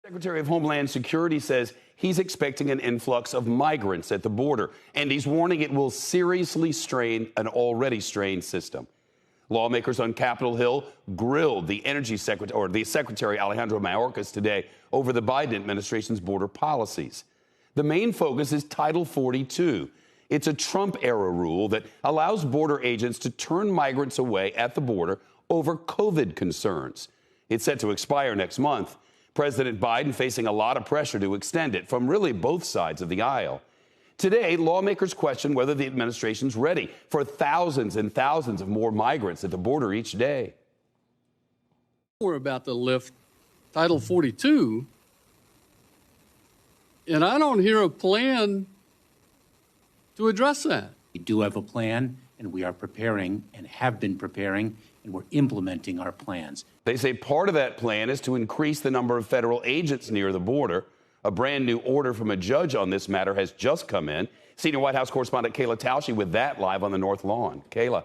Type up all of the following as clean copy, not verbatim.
Secretary of Homeland Security says he's expecting an influx of migrants at the border, and he's warning it will seriously strain an already strained system. Lawmakers on Capitol Hill grilled the Secretary Alejandro Mayorkas today over the Biden administration's border policies. The main focus is Title 42. It's a Trump-era rule that allows border agents to turn migrants away at the border over COVID concerns. It's set to expire next month. President Biden facing a lot of pressure to extend it from really both sides of the aisle. Today, lawmakers question whether the administration's ready for thousands and thousands of more migrants at the border each day. We're about to lift Title 42, and I don't hear a plan to address that. We do have a plan, and we are preparing and have been preparing, and we're implementing our plans. They say part of that plan is to increase the number of federal agents near the border. A brand new order from a judge on this matter has just come in. Senior White House correspondent Kayla Tausche with that live on the North Lawn. Kayla.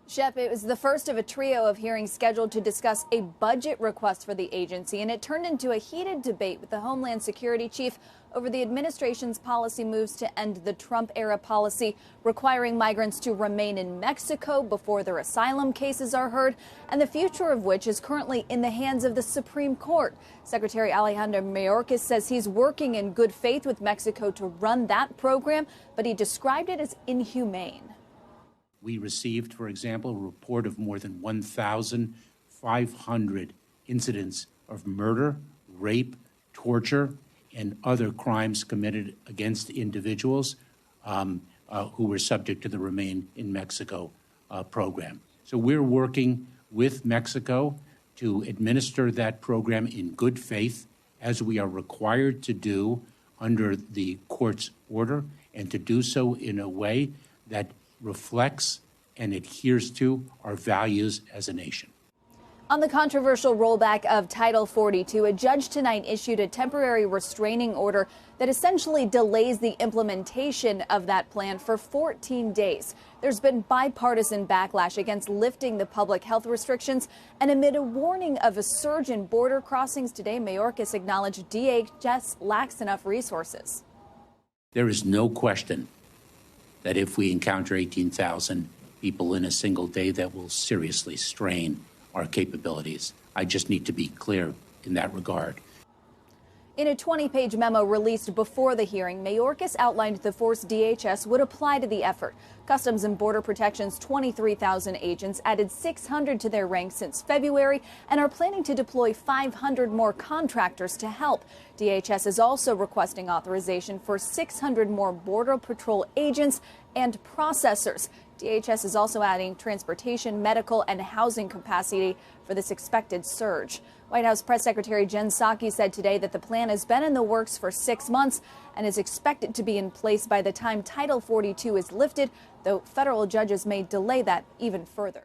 Shep, it was the first of a trio of hearings scheduled to discuss a budget request for the agency, and it turned into a heated debate with the Homeland Security chief over the administration's policy moves to end the Trump-era policy requiring migrants to remain in Mexico before their asylum cases are heard, and the future of which is currently in the hands of the Supreme Court. Secretary Alejandro Mayorkas says he's working in good faith with Mexico to run that program, but he described it as inhumane. We received, for example, a report of more than 1,500 incidents of murder, rape, torture, and other crimes committed against individuals who were subject to the Remain in Mexico program. So we're working with Mexico to administer that program in good faith, as we are required to do under the court's order, and to do so in a way that reflects and adheres to our values as a nation. On the controversial rollback of Title 42, a judge tonight issued a temporary restraining order that essentially delays the implementation of that plan for 14 days. There's been bipartisan backlash against lifting the public health restrictions, and amid a warning of a surge in border crossings today, Mayorkas acknowledged DHS lacks enough resources. There is no question that if we encounter 18,000 people in a single day, that will seriously strain our capabilities. I just need to be clear in that regard. In a 20-page memo released before the hearing, Mayorkas outlined the force DHS would apply to the effort. Customs and Border Protection's 23,000 agents added 600 to their ranks since February and are planning to deploy 500 more contractors to help. DHS is also requesting authorization for 600 more Border Patrol agents and processors. DHS is also adding transportation, medical, and housing capacity for this expected surge. White House Press Secretary Jen Psaki said today that the plan has been in the works for 6 months and is expected to be in place by the time Title 42 is lifted, though federal judges may delay that even further.